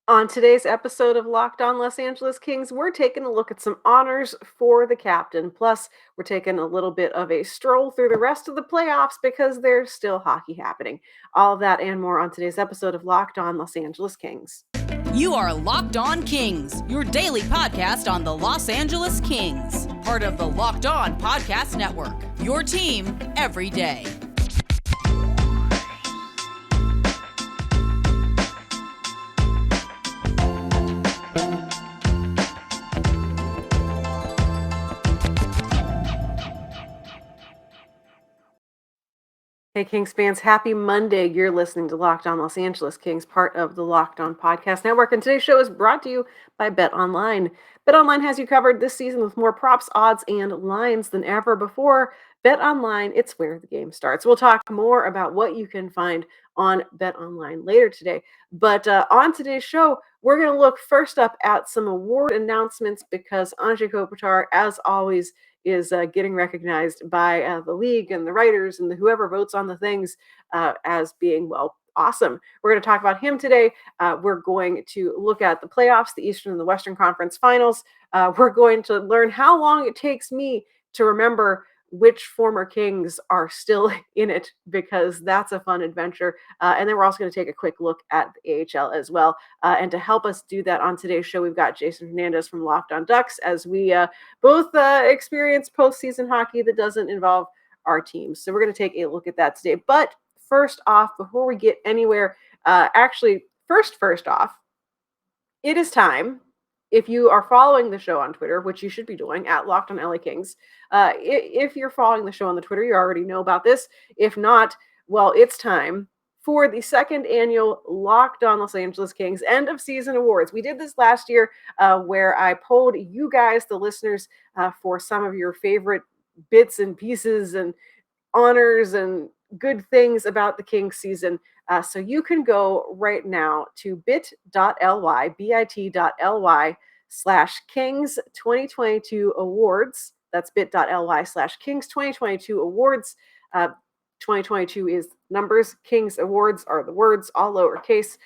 On today's episode of Locked On Los Angeles Kings, we're taking a look at some honors for the captain. Plus, we're taking a little bit of a stroll through the rest of the playoffs because there's still hockey happening. All of that and more on today's episode of Locked On Los Angeles Kings. You are Locked On Kings, your daily podcast on the Los Angeles Kings, part of the Locked On Podcast Network, your team every day. Hey, Kings fans, happy Monday. You're listening to Locked On Los Angeles Kings, part of the Locked On Podcast Network. And today's show is brought to you by BetOnline. BetOnline has you covered this season with more props, odds, and lines than ever before. BetOnline, it's where the game starts. We'll talk more about what you can find on BetOnline later today. But on today's show, we're going to look first up at some award announcements because Anze Kopitar, as always, is getting recognized by the league and the writers and whoever votes on the things as being, well, awesome. We're going to talk about him today. We're going to look at the playoffs, the Eastern and the Western Conference Finals. We're going to learn how long it takes me to remember which former Kings are still in it, because that's a fun adventure. And then we're also going to take a quick look at the AHL as well. And to help us do that on today's show, we've got Jason Hernandez from Locked On Ducks as we both experience postseason hockey that doesn't involve our teams. So we're going to take a look at that today. But first off, before we get anywhere, first off, it is time. If you are following the show on Twitter, which you should be doing at Locked On LA Kings, if you're following the show on the Twitter, you already know about this. If not, well, it's time for the second annual Locked On Los Angeles Kings end of season awards. We did this last year where I polled you guys, the listeners, for some of your favorite bits and pieces and honors and good things about the Kings season. So you can go right now to bit.ly /Kings 2022 awards. That's bit.ly /Kings 2022 awards. 2022 is numbers. Kings awards are the words, all lowercase.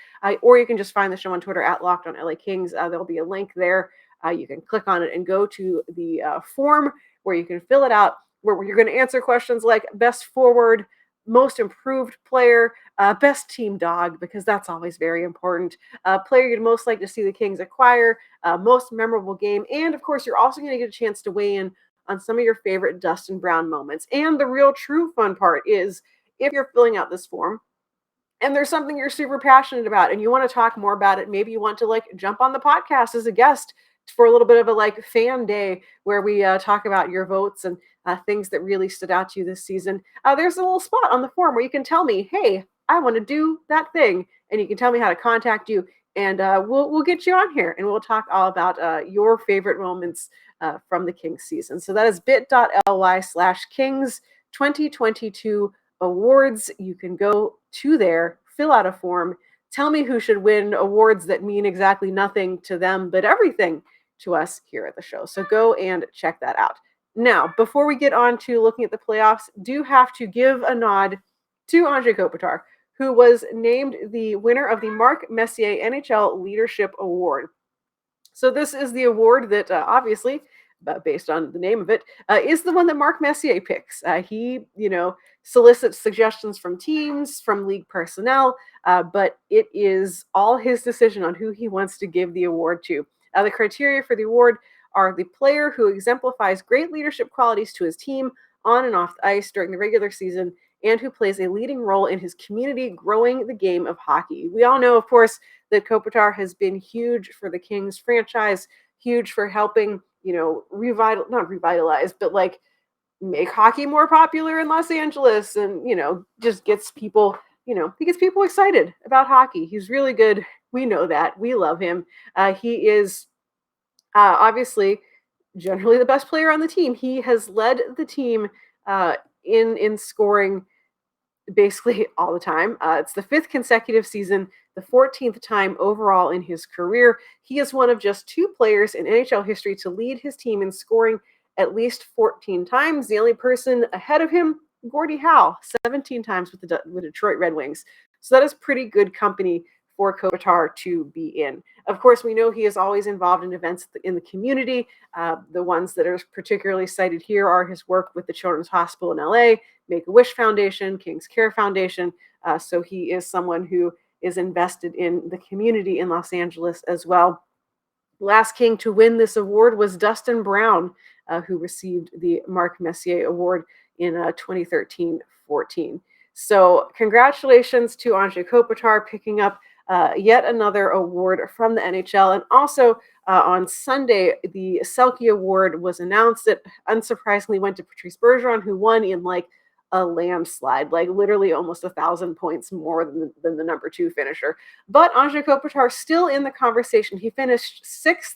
Or you can just find the show on Twitter at Locked On LA Kings. There'll be a link there. You can click on it and go to the form where you can fill it out, where you're going to answer questions like best forward, most improved player, best team dog, because that's always very important, player you'd most like to see the Kings acquire, most memorable game, and of course, you're also going to get a chance to weigh in on some of your favorite Dustin Brown moments. And the real true fun part is if you're filling out this form and there's something you're super passionate about and you want to talk more about it, maybe you want to jump on the podcast as a guest for a little bit of a fan day where we talk about your votes and things that really stood out to you this season. There's a little spot on the form where you can tell me, hey, I want to do that thing. And you can tell me how to contact you. And we'll get you on here and we'll talk all about your favorite moments from the Kings season. So that is bit.ly /Kings 2022 awards. You can go to there, fill out a form, tell me who should win awards that mean exactly nothing to them, but everything to us here at the show. So go and check that out. Now, before we get on to looking at the playoffs, do have to give a nod to Anze Kopitar, who was named the winner of the Mark Messier NHL Leadership Award. So this is the award that obviously, based on the name of it, is the one that Mark Messier picks. He, solicits suggestions from teams, from league personnel, but it is all his decision on who he wants to give the award to. The criteria for the award are the player who exemplifies great leadership qualities to his team on and off the ice during the regular season and who plays a leading role in his community growing the game of hockey. We all know, of course, that Kopitar has been huge for the Kings franchise, huge for helping, not revitalize, but make hockey more popular in Los Angeles and, just gets people, he gets people excited about hockey. He's really good. We know that. We love him. He is obviously generally the best player on the team. He has led the team in scoring basically all the time. It's the 5th consecutive season, the 14th time overall in his career. He is one of just 2 players in NHL history to lead his team in scoring at least 14 times. The only person ahead of him, Gordie Howe, 17 times with the Detroit Red Wings. So that is pretty good company for Kopitar to be in. Of course, we know he is always involved in events in the community. The ones that are particularly cited here are his work with the Children's Hospital in LA, Make-A-Wish Foundation, King's Care Foundation. So he is someone who is invested in the community in Los Angeles as well. Last King to win this award was Dustin Brown, who received the Mark Messier Award in 2013-14. So congratulations to Anze Kopitar picking up yet another award from the NHL. And also on Sunday, the Selke Award was announced. It unsurprisingly went to Patrice Bergeron, who won in like a landslide, like literally almost 1,000 points more than the number 2 finisher. But Anze Kopitar still in the conversation. He finished 6th.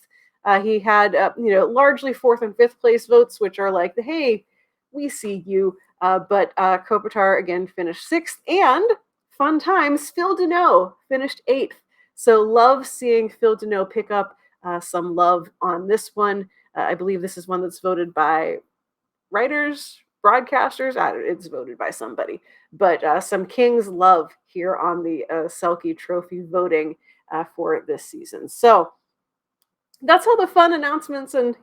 He had, largely 4th and 5th place votes, which are like, hey, we see you. But Kopitar again finished 6th, and fun times, Phil Deneau finished 8th. So love seeing Phil Deneau pick up some love on this one. I believe this is one that's voted by writers, broadcasters. It's voted by somebody. But some Kings love here on the Selke Trophy voting for this season. So that's all the fun announcements and,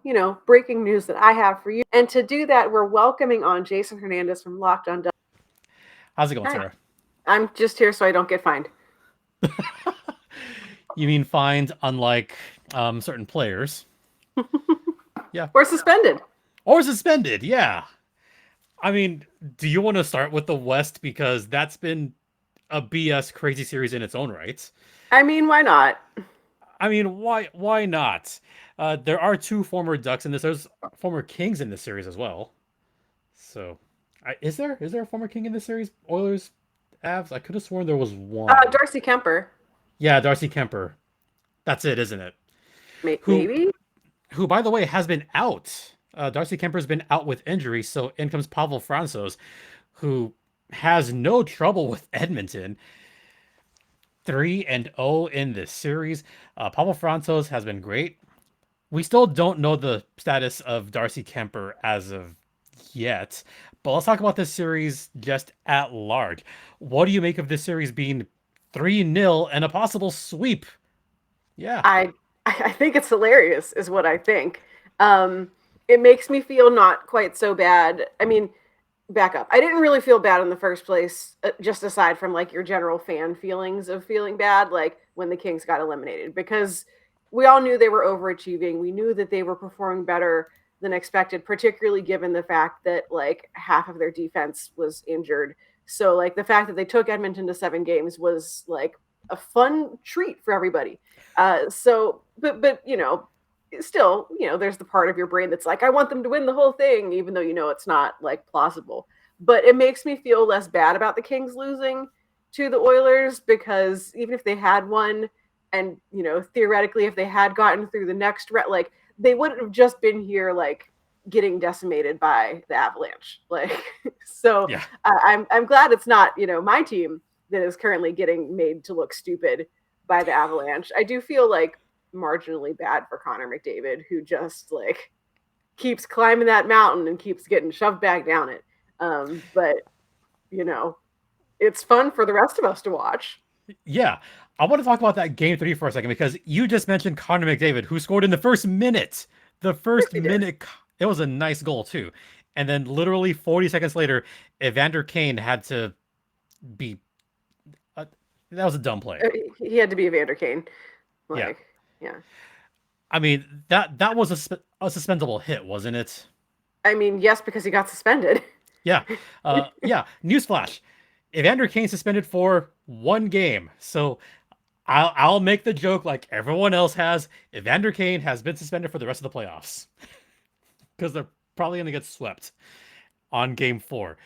breaking news that I have for you. And to do that, we're welcoming on Jason Hernandez from Locked On Ducks. How's it going, Sarah? I'm just here so I don't get fined. You mean fined unlike certain players? Yeah. Or suspended. Yeah. I mean, do you want to start with the West? Because that's been a BS crazy series in its own right. I mean, why not? I mean, why not? There are 2 former Ducks in this. There's former Kings in this series as well. So, is there a former King in this series? Oilers, Avs? I could have sworn there was one. Darcy Kemper. Yeah, Darcy Kemper. That's it, isn't it? Maybe. Who, by the way, has been out. Darcy Kemper's been out with injury, so in comes Pavel Francouz, who has no trouble with Edmonton. 3-0 in this series. Pavel Francouz has been great. We still don't know the status of Darcy Kemper as of yet, but let's talk about this series just at large. What do you make of this series being 3-0 and a possible sweep? Yeah. I think it's hilarious is what I think. It makes me feel not quite so bad. I mean, back up. I didn't really feel bad in the first place, just aside from like your general fan feelings of feeling bad, like when the Kings got eliminated, because we all knew they were overachieving. We knew that they were performing better than expected, particularly given the fact that like half of their defense was injured. So like the fact that they took Edmonton to 7 games was like a fun treat for everybody. But still, there's the part of your brain that's like, I want them to win the whole thing, even though it's not like plausible. But it makes me feel less bad about the Kings losing to the Oilers, because even if they had won, and theoretically, if they had gotten through the next like they wouldn't have just been here like getting decimated by the Avalanche. Like, so yeah. I'm glad it's not my team that is currently getting made to look stupid by the Avalanche. I do feel like marginally bad for Connor McDavid, who just like keeps climbing that mountain and keeps getting shoved back down it. But it's fun for the rest of us to watch. Yeah. I want to talk about that game 3 for a second, because you just mentioned Connor McDavid, who scored in the first minute. The first minute, it was a nice goal too. And then literally 40 seconds later, Evander Kane had to be, that was a dumb play. He had to be Evander Kane. Yeah. I mean, that was a suspendable hit, wasn't it? I mean, yes, because he got suspended. Yeah. Yeah. Newsflash. Evander Kane suspended for 1 game. So I'll make the joke like everyone else has. Evander Kane has been suspended for the rest of the playoffs, because they're probably going to get swept on game 4.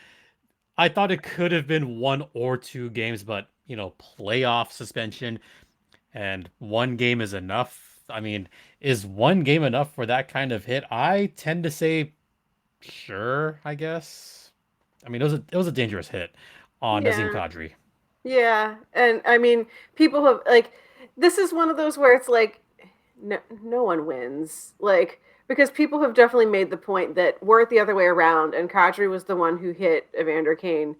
I thought it could have been 1 or 2 games, but playoff suspension, and 1 game is enough. I mean, is 1 game enough for that kind of hit? I tend to say, sure, I guess. I mean, it was a dangerous hit on Nazem Kadri. Yeah, and I mean, people have like, this is one of those where it's like, no one wins, like, because people have definitely made the point that were it the other way around, and Kadri was the one who hit Evander Kane,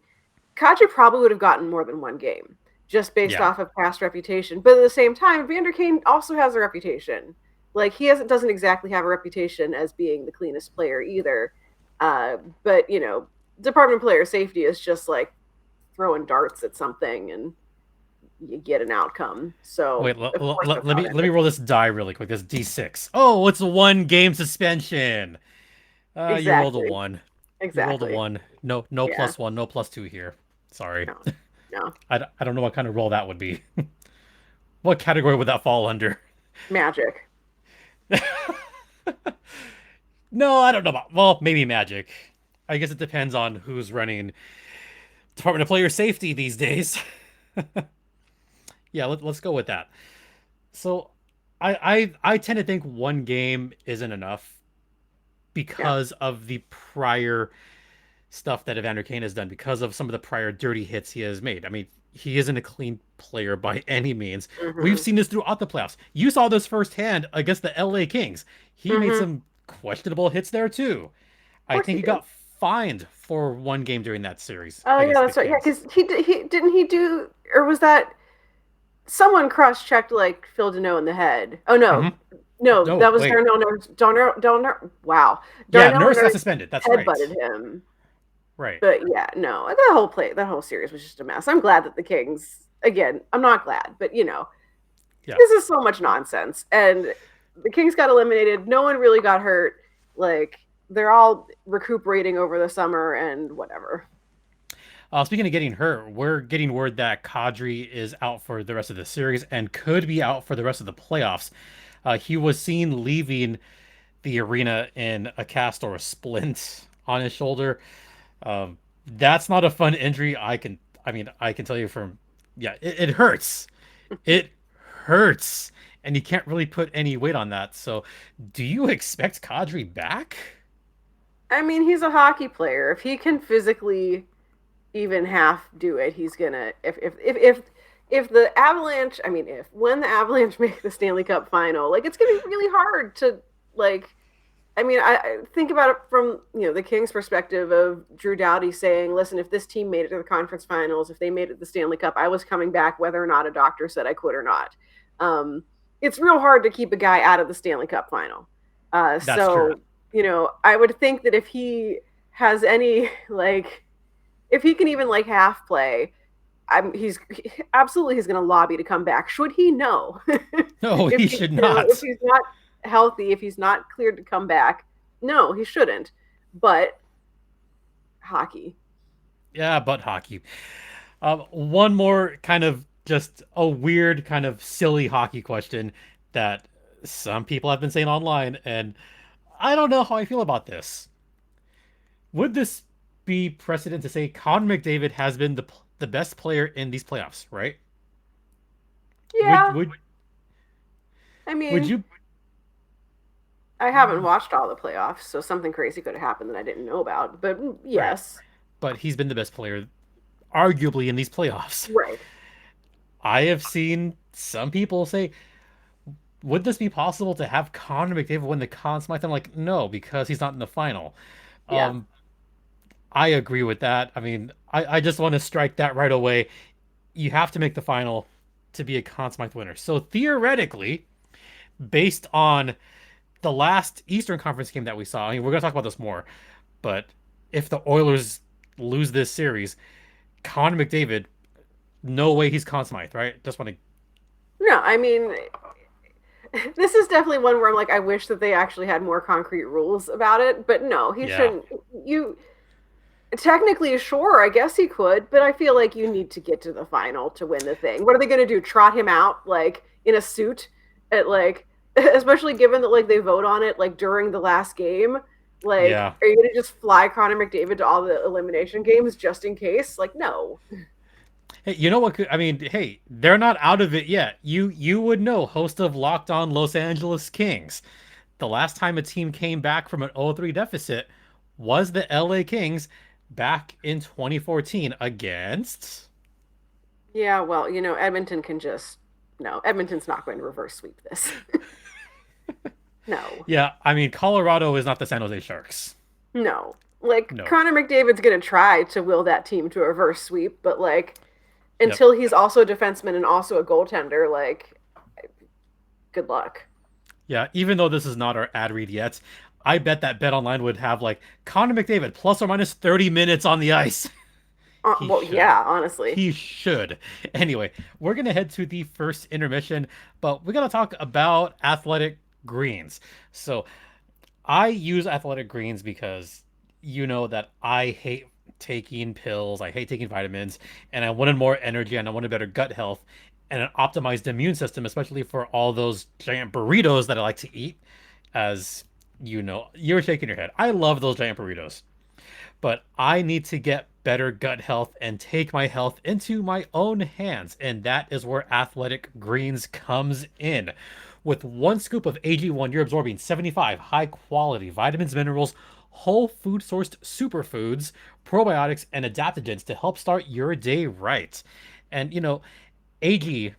Kadri probably would have gotten more than 1 game, just based off of past reputation. But at the same time, Evander Kane also has a reputation. Like, doesn't exactly have a reputation as being the cleanest player either. But, you know, Department of Player Safety is just like throwing darts at something and you get an outcome. So wait, let me roll this die really quick. This D6. Oh, it's a 1-game suspension. Exactly. You rolled a 1. Exactly. You rolled a 1. No +1, no +2 here. Sorry. No. I don't know what kind of roll that would be. What category would that fall under? Magic. No, I don't know about. Well, maybe Magic. I guess it depends on who's running Department of Player Safety these days. Yeah, let's go with that. So, I tend to think 1 game isn't enough because of the prior stuff that Evander Kane has done, because of some of the prior dirty hits he has made. I mean, he isn't a clean player by any means. We've seen this throughout the playoffs. You saw this firsthand against the LA Kings. He made some questionable hits there too. I think he got fined for 1 game during that series. Oh yeah, that's right. Yeah, because he didn't he do, or was that someone cross-checked like Phil Deneau in the head? Oh no. No, that was Darnell. Wow. Yeah, Nurse got suspended. That's right. Headbutted him. Right. But yeah, no, that whole series was just a mess. I'm glad that the Kings, again, I'm not glad, but you know, this is so much nonsense. And the Kings got eliminated. No one really got hurt. Like, they're all recuperating over the summer and whatever. Speaking of getting hurt, we're getting word that Kadri is out for the rest of the series and could be out for the rest of the playoffs. He was seen leaving the arena in a cast or a splint on his shoulder. That's not a fun injury. I can tell you from, it hurts. It hurts. And you can't really put any weight on that. So do you expect Kadri back? I mean, he's a hockey player. If he can physically even half do it, he's gonna, if the Avalanche, when the Avalanche make the Stanley Cup final, like, it's gonna be really hard to, like, I think about it from, the Kings' perspective of Drew Doughty saying, listen, if this team made it to the conference finals, if they made it to the Stanley Cup, I was coming back whether or not a doctor said I could or not. It's real hard to keep a guy out of the Stanley Cup final. That's true. I would think that if he has any, like, if he can even, like, half play, he's going to lobby to come back. Should he? No. No, he should not. If he's not healthy, if he's not cleared to come back, no, he shouldn't. But hockey. Yeah, but hockey. One more kind of just a weird kind of silly hockey question that some people have been saying online, and I don't know how I feel about this. Would this be precedent to say Connor McDavid has been the best player in these playoffs, right? Yeah. Would you? I haven't watched all the playoffs, so something crazy could have happened that I didn't know about. But yes. Right. But he's been the best player, arguably, in these playoffs. Right. I have seen some people say, would this be possible to have Connor McDavid win the Conn Smythe? I'm like, no, because he's not in the final. Yeah. I agree with that. I mean, I just want to strike that right away. You have to make the final to be a Conn Smythe winner. So theoretically, based on the last Eastern Conference game that we saw, we're going to talk about this more, but if the Oilers lose this series, Connor McDavid, no way he's Conn Smythe, right? Just want to... No, this is definitely one where I'm like, I wish that they actually had more concrete rules about it, but no, he shouldn't. Technically, sure, I guess he could, but I feel like you need to get to the final to win the thing. What are they going to do? Trot him out, like, in a suit at, like, especially given that, like, they vote on it, like, during the last game? Like, Are you going to just fly Connor McDavid to all the elimination games just in case? Like, no. Hey, you know what? Hey, they're not out of it yet. You would know, host of Locked On Los Angeles Kings. The last time a team came back from an 0-3 deficit was the LA Kings back in 2014 against... Yeah, well, Edmonton can just... No, Edmonton's not going to reverse sweep this. No. Yeah, Colorado is not the San Jose Sharks. No. Like, no. Connor McDavid's going to try to will that team to a reverse sweep, but, like, until he's also a defenseman and also a goaltender. Like, good luck. Yeah, even though this is not our ad read yet, I bet that BetOnline would have like Connor McDavid plus or minus 30 minutes on the ice. He Well, should. yeah, honestly. He should. Anyway, we're going to head to the first intermission, but we're going to talk about athletic greens. So I use athletic greens because you know that I hate taking pills, I hate taking vitamins, and I wanted more energy and I wanted better gut health and an optimized immune system, especially for all those giant burritos that I like to eat. As you know, you're shaking your head. I love those giant burritos, but I need to get better gut health and take my health into my own hands. And that is where Athletic Greens comes in. With one scoop of AG1, you're absorbing 75 high quality vitamins, minerals, whole food sourced superfoods, probiotics, and adaptogens to help start your day right. And you know, AG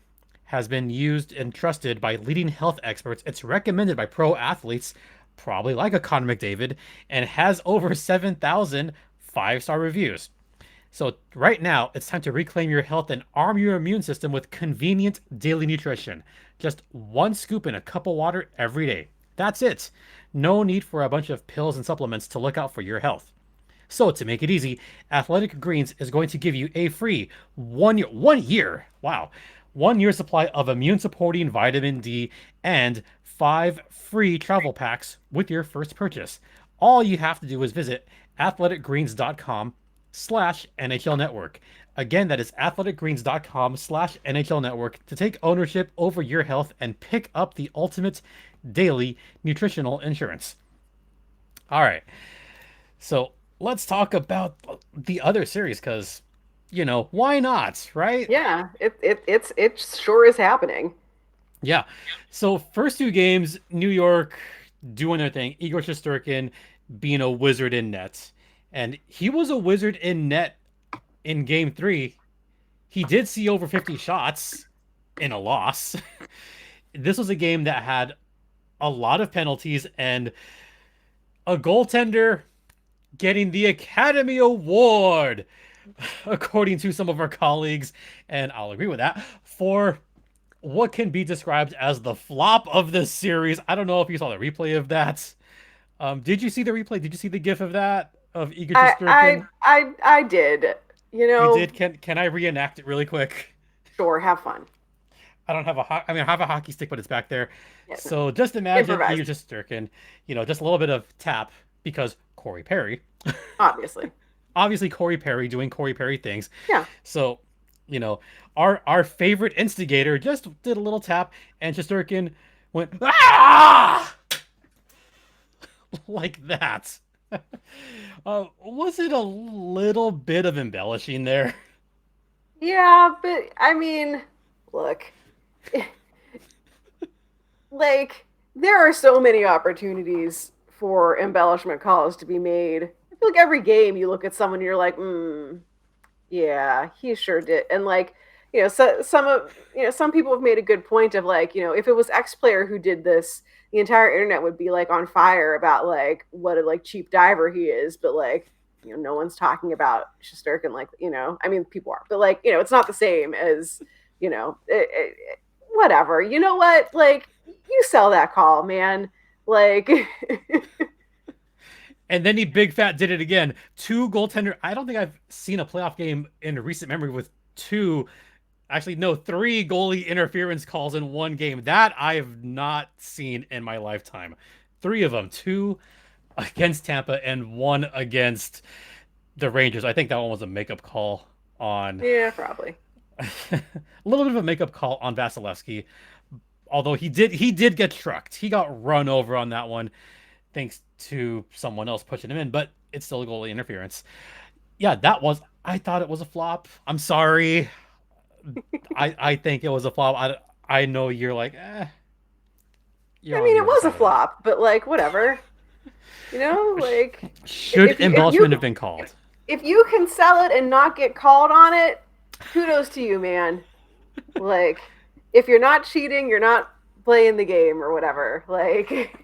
has been used and trusted by leading health experts. It's recommended by pro athletes, probably like a Connor McDavid, and has over 7,000 five-star reviews. So right now, it's time to reclaim your health and arm your immune system with convenient daily nutrition. Just one scoop in a cup of water every day. That's it. No need for a bunch of pills and supplements to look out for your health. So to make it easy, Athletic Greens is going to give you a free 1 year, wow, 1 year supply of immune supporting vitamin D and 5 free travel packs with your first purchase. All you have to do is visit athleticgreens.com/NHL Network. Again, that is athleticgreens.com/NHL Network to take ownership over your health and pick up the ultimate daily nutritional insurance. All right. So let's talk about the other series because, you know, why not, right? Yeah, it sure is happening. Yeah. So first two games, New York doing their thing. Igor Shesterkin being a wizard in net. And he was a wizard in net in game 3. He did see over 50 shots in a loss. This was a game that had a lot of penalties and a goaltender getting the Academy Award, according to some of our colleagues, and I'll agree with that, for what can be described as the flop of this series. I don't know if you saw the replay of that. Did you see the replay? Did you see the gif of that? Of Igor Shesterkin? I did. You know, You did? Can I reenact it really quick? sure, have fun. I don't have I have a hockey stick, but it's back there. Yeah. So just imagine Improvise. Igor Shesterkin, you know, just a little bit of tap because Corey Perry. Obviously. Obviously Corey Perry doing Corey Perry things. Yeah. So, you know, our favorite instigator just did a little tap and Shesterkin went ah! Like that. Was it a little bit of embellishing there? Yeah, but I mean, look, like there are so many opportunities for embellishment calls to be made. I feel like every game you look at someone and you're like, yeah, he sure did. And like, you know, some people have made a good point of like, you know, if it was X player who did this, the entire internet would be like on fire about like what a like cheap diver he is. But like, you know, no one's talking about Shesterkin. Like, you know, I mean, people are, but like, you know, it's not the same as, you know, whatever. You know what? Like, you sell that call, man. Like, and then he big fat did it again. 2 goaltender. I don't think I've seen a playoff game in recent memory with 3 goalie interference calls in one game. That I have not seen in my lifetime. 3 of them, 2 against Tampa and 1 against the Rangers. I think that one was a makeup call on. Yeah, probably. A little bit of a makeup call on Vasilevsky. Although he did get trucked. He got run over on that one thanks to someone else pushing him in, but it's still a goalie interference. Yeah, I thought it was a flop. I'm sorry. I think it was a flop. I know you're like, I mean, it was a flop, but like, whatever. You know, like, should embellishment have been called? If you can sell it and not get called on it, kudos to you, man. Like, if you're not cheating, you're not playing the game or whatever. Like,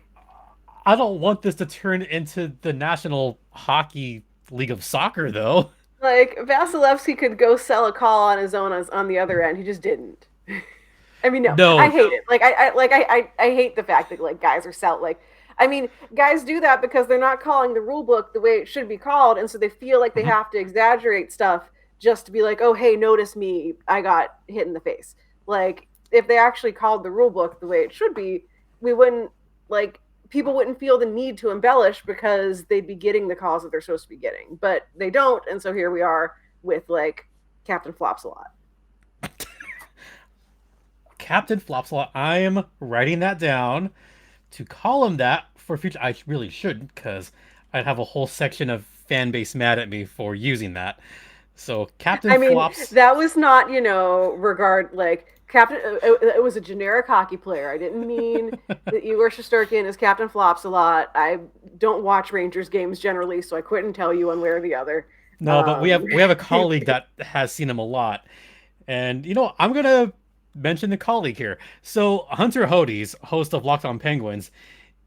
I don't want this to turn into the National Hockey League of Soccer, though. Like Vasilevsky could go sell a call on his own on the other end. He just didn't. I mean, no, I No, hate it. Like I hate the fact that like guys are like. I mean, guys do that because they're not calling the rule book the way it should be called, and so they feel like they Mhm. have to exaggerate stuff just to be like, oh, hey, notice me, I got hit in the face. Like if they actually called the rule book the way it should be, we wouldn't like people wouldn't feel the need to embellish because they'd be getting the calls that they're supposed to be getting, but they don't, and so here we are with like Captain Flops a lot. Captain Flopslot. I'm writing that down to call him that for future. I really shouldn't, because I'd have a whole section of fan base mad at me for using that. So Captain I mean, Flops. that was not, regard like Captain. It was a generic hockey player. I didn't mean that Igor Shesterkin is Captain Flops a lot. I don't watch Rangers games generally, so I couldn't tell you one way or the other. No, but we Um, have a colleague that has seen him a lot. And I'm gonna mention the colleague here. So Hunter Hodes, host of Locked On Penguins,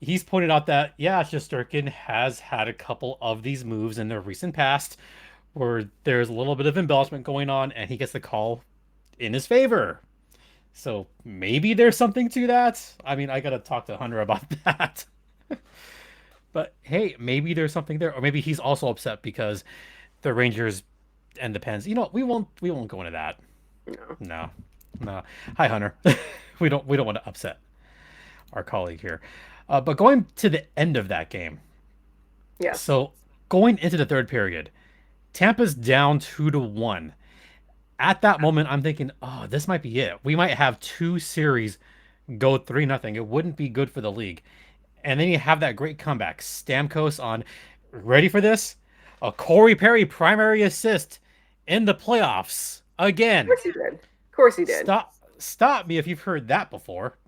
he's pointed out that yeah, Shesterkin has had a couple of these moves in the recent past where there's a little bit of embellishment going on, and he gets the call in his favor. So maybe there's something to that. I mean, I gotta talk to Hunter about that. But hey, maybe there's something there, or maybe he's also upset because the Rangers and the Pens. We won't go into that. no. No, no. Hi, Hunter. We don't want to upset our colleague here. But going to the end of that game, Yes. so going into the third period, Tampa's down 2-1. At that moment, I'm thinking, oh, this might be it. We might have two series go 3-0. It wouldn't be good for the league. And then you have that great comeback. Stamkos on, ready for this? A Corey Perry primary assist in the playoffs Of again. course he did. Of course he did. Stop me if you've heard that before.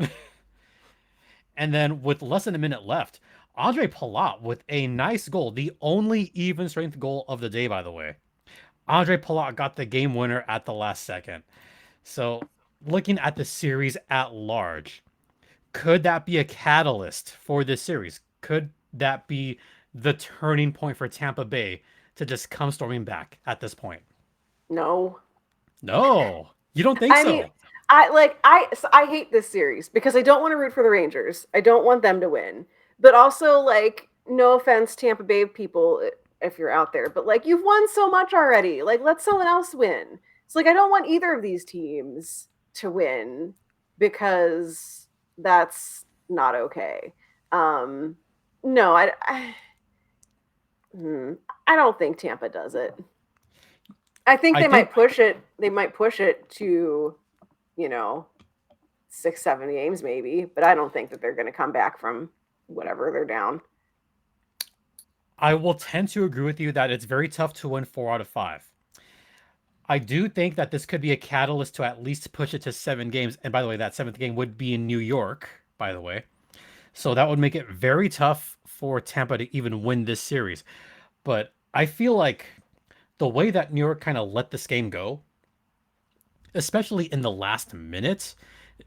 And then with less than a minute left, Andre Palat with a nice goal, the only even strength goal of the day, by the way. Andre Palat got the game winner at the last second. So looking at the series at large, could that be a catalyst for this series? Could that be the turning point for Tampa Bay to just come storming back at this point? No. No, you don't think I mean, so? I hate this series because I don't want to root for the Rangers. I don't want them to win. But also, like, no offense, Tampa Bay people, if you're out there, but like, you've won so much already. Like, let someone else win. It's like I don't want either of these teams to win because that's not okay. Um, no, I don't think Tampa does it. I think I they think might push it. They might push it to, you know, 6, 7 games maybe, but I don't think that they're going to come back from whatever they're down. I will tend to agree with you that it's very tough to win 4 out of 5. I do think that this could be a catalyst to at least push it to 7 games. And by the way, that seventh game would be in New York, by the way. So that would make it very tough for Tampa to even win this series. But I feel like the way that New York kind of let this game go, especially in the last minute,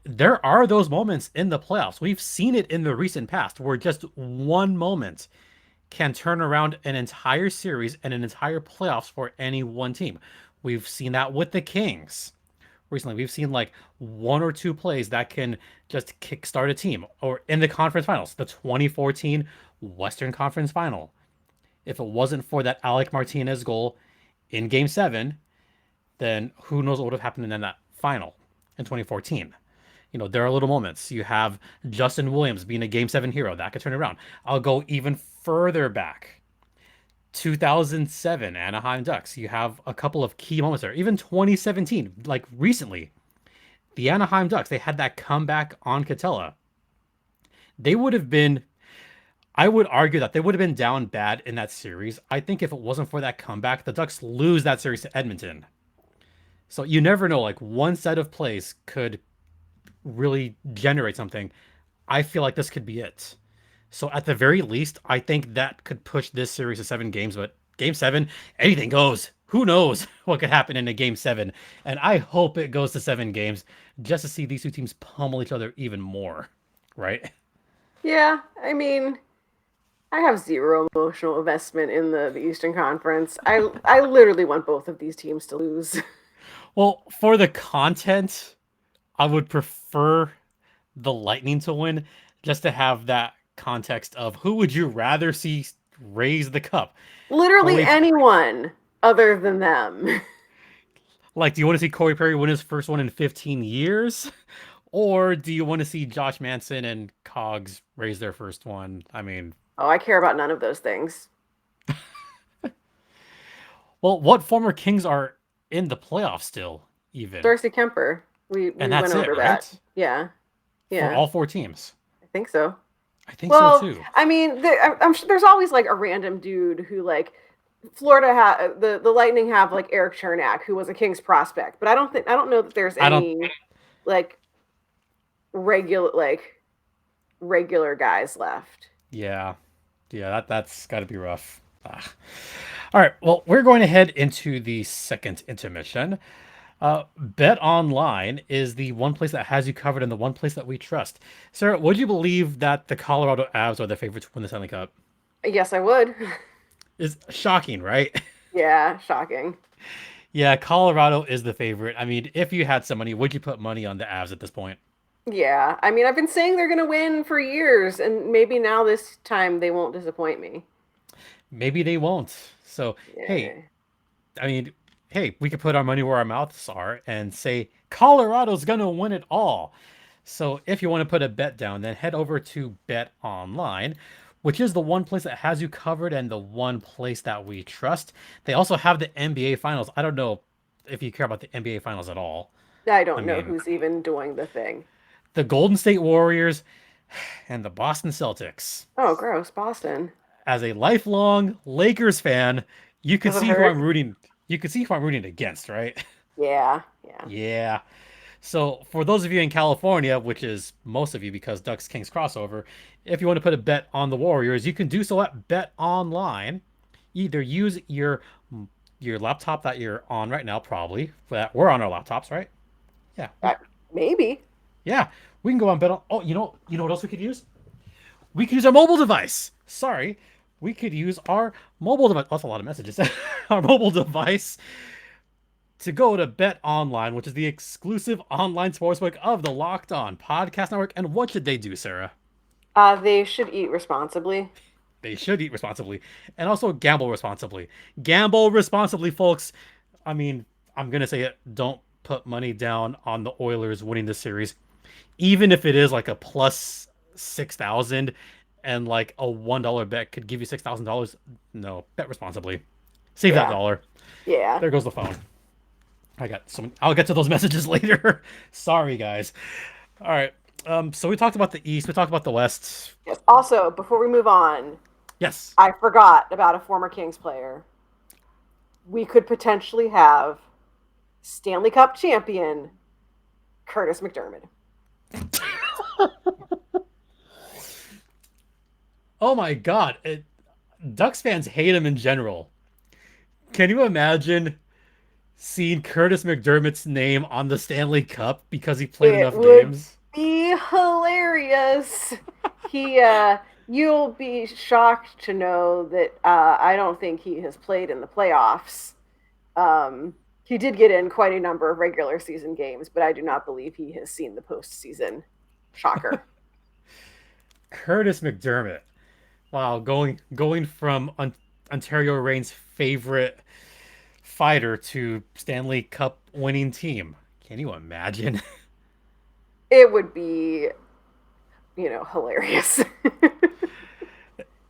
there are those moments in the playoffs. We've seen it in the recent past where just one moment can turn around an entire series and an entire playoffs for any one team. We've seen that with the Kings recently. We've seen like one or two plays that can just kickstart a team, or in the conference finals, the 2014 Western Conference Final. If it wasn't for that Alec Martinez goal in Game 7, then who knows what would have happened in that final in 2014. There are little moments. You have Justin Williams being a Game 7 hero. That could turn it around. I'll go even further back. 2007 Anaheim Ducks. You have a couple of key moments there. Even 2017, like recently, the Anaheim Ducks, they had that comeback on Catella. They would have been, I would argue that they would have been down bad in that series. I think if it wasn't for that comeback, the Ducks lose that series to Edmonton. So you never know, like one set of plays could really generate something. I feel like this could be it. So at the very least, I think that could push this series to 7 games. But Game 7, anything goes. Who knows what could happen in a Game 7? And I hope it goes to 7 games just to see these two teams pummel each other even more. Right? Yeah, I mean, I have zero emotional investment in the Eastern Conference. I literally want both of these teams to lose. Well, for the content, I would prefer the Lightning to win, just to have that context of who would you rather see raise the cup? Literally Corey, anyone other than them. like, do you want to see Corey Perry win his first one in 15 years? Or do you want to see Josh Manson and Cogs raise their first one? I mean, Oh, I care about none of those things. well, what former Kings are in the playoffs still, even? Darcy Kemper. We And went that's it, over that. right? Yeah. For Yeah. all four teams. I think so. I think so Well, too. I mean, I'm sure there's always like a random dude who like Florida the Lightning have like Eric Chernak, who was a Kings prospect, but I don't know that there's I don't. any like regular guys left. Yeah. Yeah, that's got to be rough. Ah. All right. Well, we're going to head into the second intermission. BetOnline is the one place that has you covered and the one place that we trust. Sarah, would you believe that the Colorado Avs are the favorites to win the Stanley Cup? Yes, I would. Is shocking, right? Yeah, shocking. Yeah, Colorado is the favorite. I mean, if you had some money, would you put money on the Avs at this point? Yeah, I mean, I've been saying they're going to win for years, and maybe now this time they won't disappoint me. Maybe they won't. So, hey, Yeah. I mean, hey, we could put our money where our mouths are and say Colorado's gonna win it all. So if you want to put a bet down, then head over to Bet Online, which is the one place that has you covered and the one place that we trust. They also have the NBA Finals. I don't know if you care about the NBA Finals at all. I I don't know mean, who's even doing the thing. the Golden State Warriors and the Boston Celtics. Oh, gross, Boston. As a lifelong Lakers fan, you could Does it see who hurt? I'm rooting. You could see who I'm rooting against, right? Yeah, yeah. Yeah. So for those of you in California, which is most of you because Ducks Kings crossover, if you want to put a bet on the Warriors, you can do so at Bet Online. Either use your laptop that you're on right now, probably. That we're on our laptops, right? Yeah. Uh, Maybe. Yeah. We can go on bet on. Oh, you know what else we could use? We could use our mobile device. Sorry. We could use our mobile device. That's a lot of messages. Our mobile device to go to Bet Online, which is the exclusive online sportsbook of the Locked On Podcast Network. And what should they do, Sarah? They should eat responsibly. They should eat responsibly and also gamble responsibly. Gamble responsibly, folks. I mean, I'm going to say it. Don't put money down on the Oilers winning the series, even if it is like a plus 6,000 and like a $1 bet could give you $6,000. No, bet responsibly. Save that Yeah. dollar. Yeah. There goes the phone. I'll get to those messages later. Sorry, guys. All right. So we talked about the East. We talked about the West. Yes. Also, before we move on, Yes. I forgot about a former Kings player. We could potentially have Stanley Cup champion Curtis McDermott. Oh my God. Ducks fans hate him in general. Can you imagine seeing Curtis McDermott's name on the Stanley Cup because he played It enough would games? be hilarious. You'll be shocked to know that I don't think he has played in the playoffs. He did get in quite a number of regular season games, but I do not believe he has seen the postseason. Shocker. Curtis McDermott. Wow, going from Ontario Reigns' favorite fighter to Stanley Cup winning team. Can you imagine? It would be, hilarious.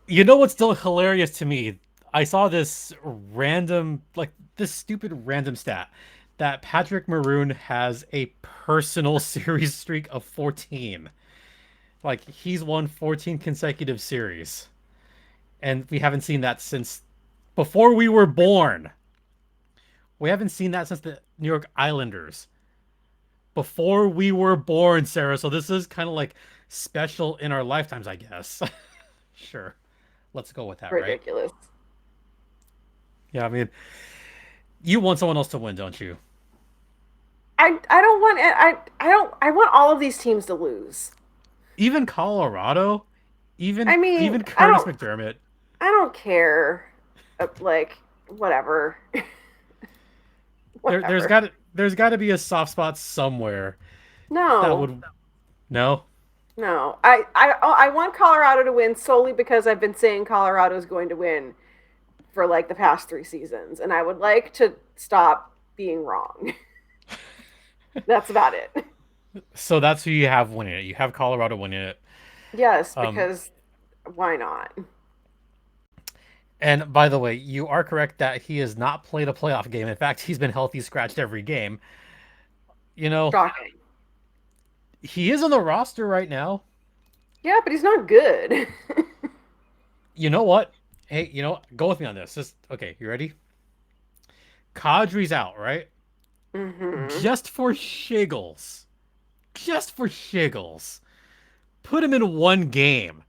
You know what's still hilarious to me? I saw this stupid random stat that Patrick Maroon has a personal series streak of 14. Like, he's won 14 consecutive series. And we haven't seen that since before we were born. We haven't seen that since the New York Islanders. Before we were born, Sarah. So this is kind of like special in our lifetimes, I guess. Sure. Let's go with that, right? Ridiculous. Yeah, I mean, you want someone else to win, don't you? I want all of these teams to lose. Even Colorado, Even I mean, even Curtis McDermott. I don't care. Like, whatever. There, Whatever. there's got to be a soft spot somewhere that No, would no. no. I want Colorado to win solely because I've been saying Colorado is going to win for like the past 3 seasons, and I would like to stop being wrong. That's about it. So that's who you have winning it. You have Colorado winning it. Yes, Um, because why not? and by the way, you are correct that he has not played a playoff game. In fact, he's been healthy scratched every game. You know, Shocking. he is on the roster right now. Yeah, but he's not good. You know what? Hey, go with me on this. Just okay, you ready? Kadri's out, right? hmm Just for shiggles. Just for shiggles. Put him in one game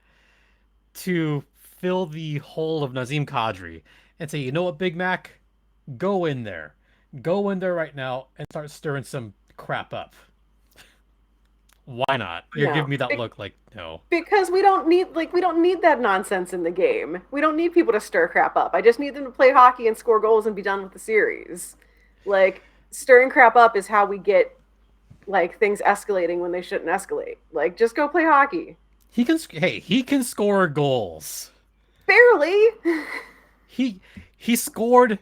to fill the hole of Nazem Kadri and say, you know what, Big Mac? Go in there. Go in there right now and start stirring some crap up. Why not? You're No, giving me that look like, no. because we don't need that nonsense in the game. We don't need people to stir crap up. I just need them to play hockey and score goals and be done with the series. Like stirring crap up is how we get like things escalating when they shouldn't escalate. Like just go play hockey. He can score goals. Barely. He scored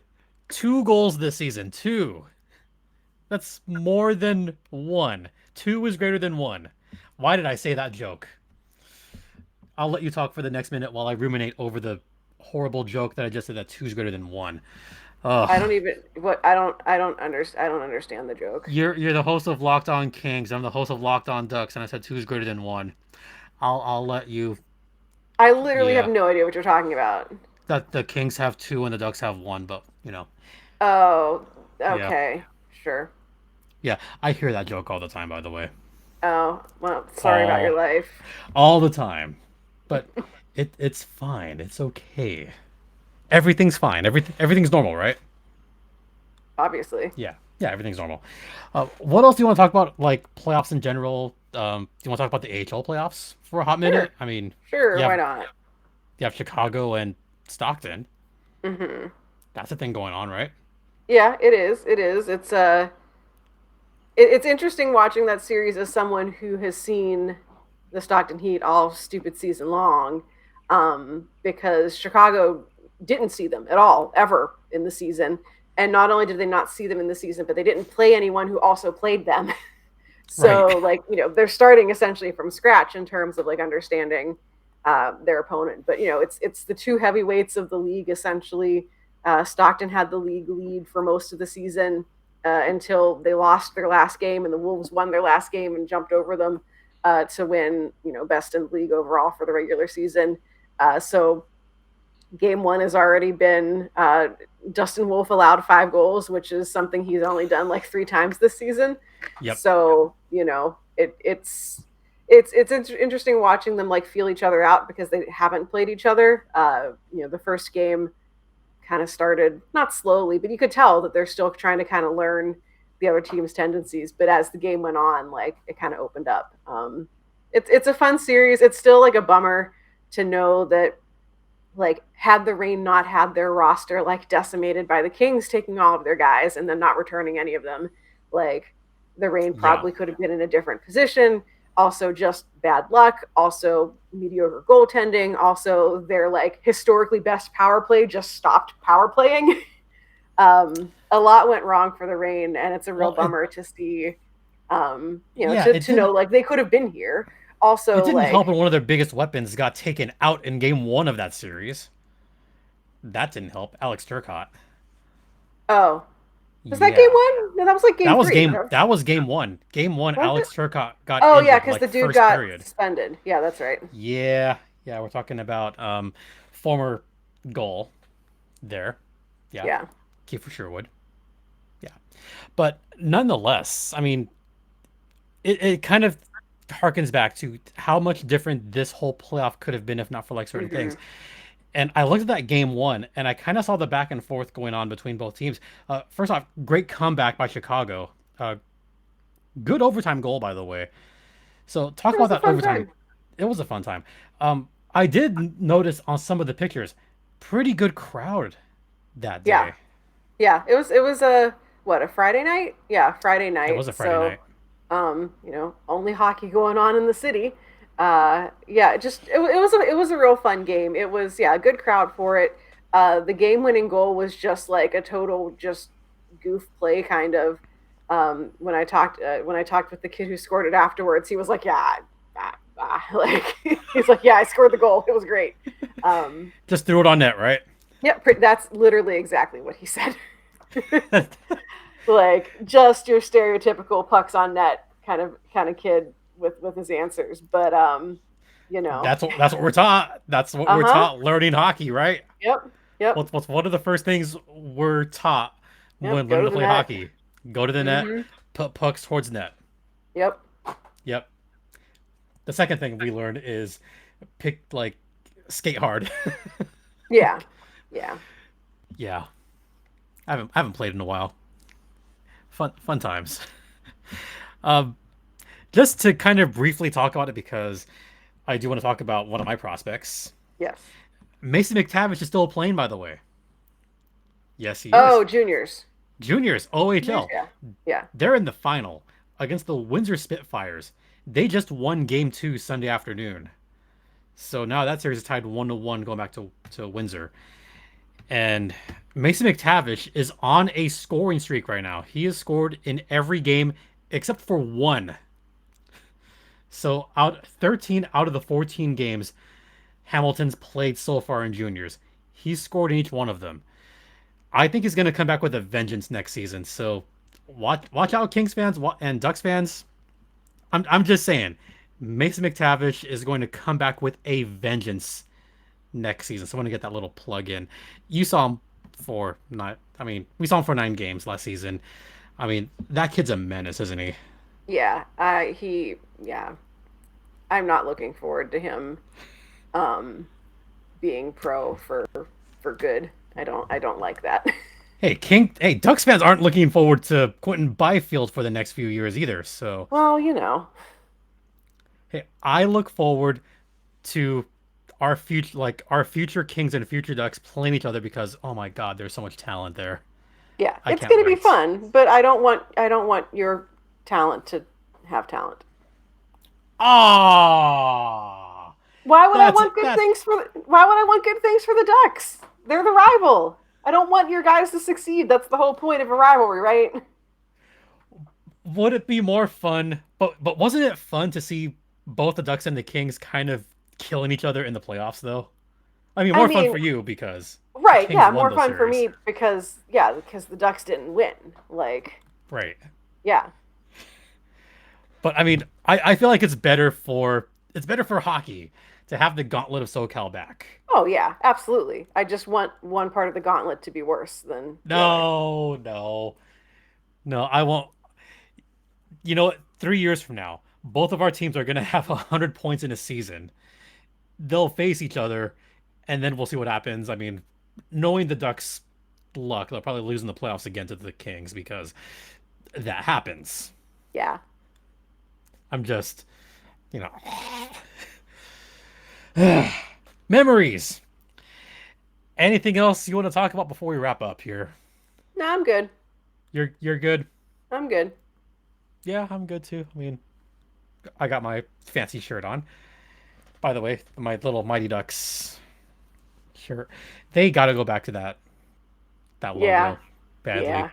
2 goals this season. 2. That's more than 1. 2 is greater than 1. Why did I say that joke? I'll let you talk for the next minute while I ruminate over the horrible joke that I just said that 2 is greater than 1. I Ugh. don't even I don't understand the joke. You're the host of Locked On Kings. I'm the host of Locked On Ducks, and I said 2 is greater than 1. I'll let you. I literally have Yeah, no idea what you're talking about. that the Kings have 2 and the Ducks have 1, but Oh, yeah, okay. Sure. yeah. I hear that joke all the time, by the way, Oh, well, sorry about your all life. all the time. But it's fine. It's okay. Everything's fine. Everything's normal, right? Obviously. Yeah, yeah. Everything's normal. What else do you want to talk about? Like playoffs in general? Do you want to talk about the AHL playoffs for a hot Sure. minute? I mean, Sure, you why have not? you have Chicago and Stockton. hmm That's a thing going on, right? Yeah, it is. It is. It's interesting watching that series as someone who has seen the Stockton Heat all stupid season long, because Chicago didn't see them at all ever in the season, and not only did they not see them in the season, but they didn't play anyone who also played them. Right. So like they're starting essentially from scratch in terms of like understanding their opponent. But it's the two heavyweights of the league essentially. Stockton had the league lead for most of the season until they lost their last game, and the Wolves won their last game and jumped over them to win, best in the league overall for the regular season. So game one has already been Justin Wolf allowed 5 goals, which is something he's only done like 3 times this season. Yep. So it's interesting watching them like feel each other out because they haven't played each other. The first game kind of started not slowly, but you could tell that they're still trying to kind of learn the other team's tendencies. But as the game went on, like it kind of opened up. It's a fun series. It's still like a bummer to know that like had the Reign not had their roster like decimated by the Kings taking all of their guys and then not returning any of them, like the Reign Yeah. probably could have been in a different position. Also just bad luck, also mediocre goaltending, also their like historically best power play just stopped power playing. A lot went wrong for the Reign, and it's a real Well, bummer to see. yeah. To know like they could have been here. It Also, didn't help like, when one of their biggest weapons got taken out in game 1 of that series. That didn't help. Alex Turcotte. oh, was that game Yeah. one? No, that was like game three. That was game 1. Game 1, Was it? Alex Turcotte got Oh yeah, injured because like the dude first got period. suspended. Yeah, that's right. Yeah. Yeah, we're talking about former goal there. Yeah. Yeah. Kiefer Sherwood. Yeah. But nonetheless, I mean, it kind of harkens back to how much different this whole playoff could have been if not for like certain hmm things. And I looked at that game 1, and I kind of saw the back and forth going on between both teams. First off, great comeback by Chicago. Good overtime goal, by the way. So talk It about was a that fun overtime. time. It was a fun time. I did notice on some of the pictures, pretty good crowd that Yeah. day. Yeah. It was a Friday night? Yeah, Friday It night. was a Friday So, night. only hockey going on in the city. Yeah, it was a real fun game. It was, yeah, a good crowd for it. The game winning goal was just like a total just goof play kind of. When I talked with the kid who scored it afterwards, he was like, "Yeah, like he's like, yeah, I scored the goal. It was great." Um, Just threw it on net, right? yeah, that's literally exactly what he said. Like just your stereotypical pucks on net kind of kid with his answers, but you know, That's what we're taught. That's what we're uh-huh, taught learning hockey, right? yep, yep, What's one of the first things we're taught yep, when go learning to to the play net. hockey? Go to the net, Mm-hmm. put pucks towards net. Yep. Yep. The second thing we learned is skate hard. Yeah. Yeah. Yeah. I haven't played in a while. Fun times. Um, just to kind of briefly talk about it because I do want to talk about one of my prospects. Yes. Mason McTavish is still playing, by the way. Yes, he is. Oh, juniors. Juniors, Juniors, OHL. yeah. Yeah. They're in the final against the Windsor Spitfires. They just won game 2 Sunday afternoon. So now that series is tied 1-1 going back to Windsor. And Mason McTavish is on a scoring streak right now. He has scored in every game except for one. So 13 out of the 14 games Hamilton's played so far in juniors, he's scored in each one of them. I think he's going to come back with a vengeance next season. So watch out, Kings fans and Ducks fans. I'm just saying, Mason McTavish is going to come back with a vengeance next season. So I want to get that little plug in. You saw him for not. I mean, we saw him for 9 games last season. I mean, that kid's a menace, isn't he? Yeah. Yeah. I'm not looking forward to him being pro for good. I don't like that. Hey, Ducks fans aren't looking forward to Quentin Byfield for the next few years either. So, Well, hey, I look forward to our future Kings and future Ducks playing each other because, oh my God, there's so much talent there. yeah, I it's can't going to be wait. fun, but I don't want your talent to have talent. Ah, Why would I that's want good that's things for why would I want good things for the Ducks? They're the rival. I don't want your guys to succeed. That's the whole point of a rivalry, right? would it be more fun? But wasn't it fun to see both the Ducks and the Kings kind of killing each other in the playoffs though? I mean, I more fun mean, for you because the right, Kings yeah, won more those fun for series. me because the Ducks didn't win. Like, Right. yeah. But I mean, I feel like it's better for hockey to have the Gauntlet of SoCal back. Oh yeah, absolutely. I just want one part of the gauntlet to be worse than the other. No, no, no, I won't. You know what? 3 years from now, both of our teams are gonna have 100 points in a season. They'll face each other, and then we'll see what happens. I mean, knowing the Ducks' luck, they'll probably lose in the playoffs again to the Kings because that happens. Yeah. I'm just, you know, memories. Anything else you want to talk about before we wrap up here? No, I'm good. You're good. I'm good. Yeah, I'm good too. I mean, I got my fancy shirt on. By the way, my little Mighty Ducks shirt. They got to go back to that Yeah. logo badly. Yeah.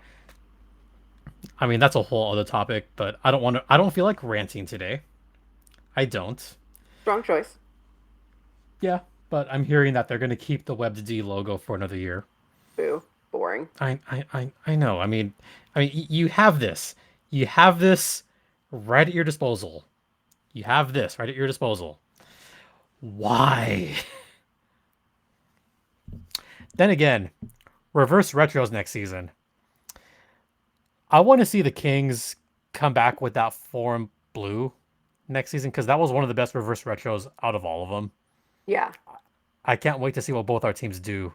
I mean, that's a whole other topic, but I don't want to. I don't feel like ranting today. I don't. Strong choice. Yeah, but I'm hearing that they're going to keep the WebD logo for another year. Boo. Boring. I know. I mean, you have this. You have this right at your disposal. You have this right at your disposal. Why? Then again, reverse retros next season. I want to see the Kings come back with that form blue next season because that was one of the best reverse retros out of all of them. Yeah. I can't wait to see what both our teams do.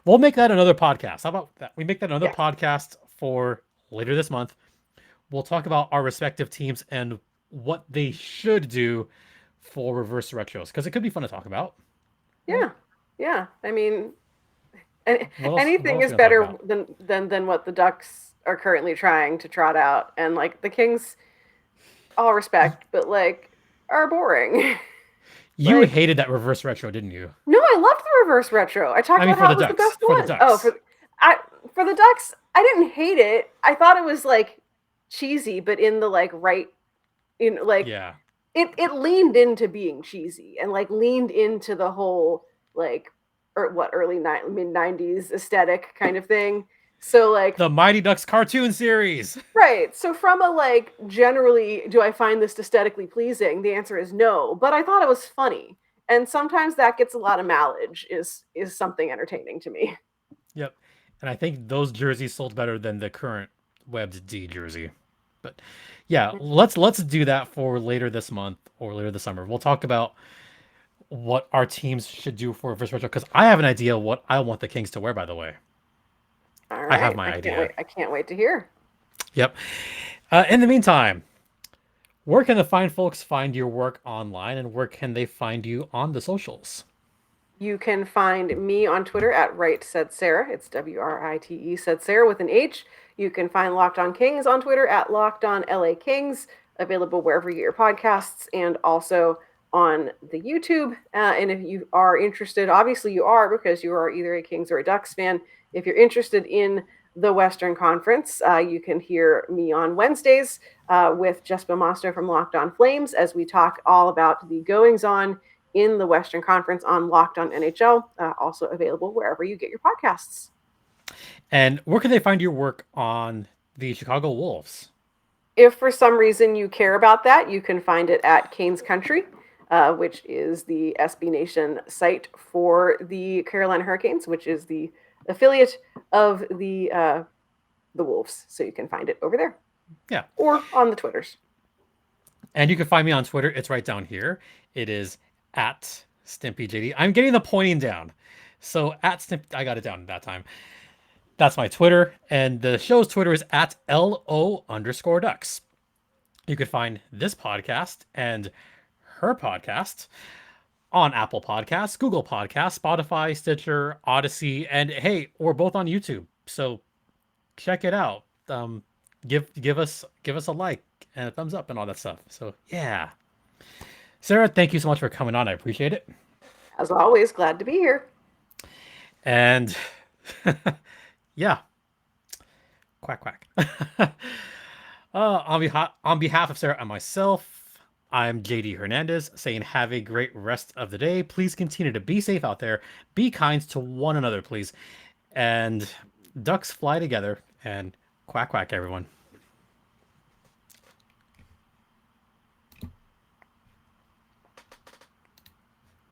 We'll make that another podcast. How about that? We make that another Yeah. podcast for later this month. We'll talk about our respective teams and what they should do for reverse retros because it could be fun to talk about. Yeah. Yeah. I mean, What anything else is are we gonna better talk about? than what the Ducks are currently trying to trot out. And like the Kings, all respect, but like are boring. You Like, hated that reverse retro, didn't you? no, I loved the reverse retro. I talked I mean, about for how the it was the Ducks. best For the one. Oh, Ducks. I for the Ducks, I didn't hate it. I thought it was like cheesy, but in the like right in like Yeah. it leaned into being cheesy and like leaned into the whole like or what mid 90s aesthetic kind of thing. So like The Mighty Ducks cartoon series. right. So from a like generally do I find this aesthetically pleasing? The answer is no, but I thought it was funny. And sometimes that gets a lot of mileage is something entertaining to me. Yep. And I think those jerseys sold better than the current Webbed D jersey. But yeah, let's do that for later this month or later this summer. We'll talk about what our teams should do for reverse retro because I have an idea what I want the Kings to wear. By the way, All I have right. my I can't idea. wait. I can't wait to hear. Yep. In the meantime, where can the fine folks find your work online, and where can they find you on the socials? You can find me on Twitter at Right Said Sarah. It's WRITE said Sarah with an H. You can find Locked On Kings on Twitter at Locked On LA Kings, available wherever you get your podcasts and also on the YouTube. And if you are interested, obviously you are because you are either a Kings or a Ducks fan. If you're interested in the Western Conference, you can hear me on Wednesdays with Jesper Moster from Locked On Flames as we talk all about the goings on in the Western Conference on Locked On NHL, also available wherever you get your podcasts. And where can they find your work on the Chicago Wolves? If for some reason you care about that, you can find it at Canes Country, which is the SB Nation site for the Carolina Hurricanes, which is the affiliate of the Wolves. So you can find it over there. Yeah. Or on the Twitters. And you can find me on Twitter. It's right down here. It is at StimpyJD. I'm getting the pointing down. So at Stimp, I got it down that time. That's my Twitter. And the show's Twitter is at LO_Ducks. You could find this podcast and her podcast on Apple Podcasts, Google Podcasts, Spotify, Stitcher, Odyssey, and hey, we're both on YouTube. So check it out. Give us a like and a thumbs up and all that stuff. So yeah. Sarah, thank you so much for coming on. I appreciate it. As always, glad to be here. And yeah. Quack quack. On behalf of Sarah and myself, I'm JD Hernandez saying have a great rest of the day. Please continue to be safe out there. Be kind to one another, please. And ducks fly together and quack quack, everyone.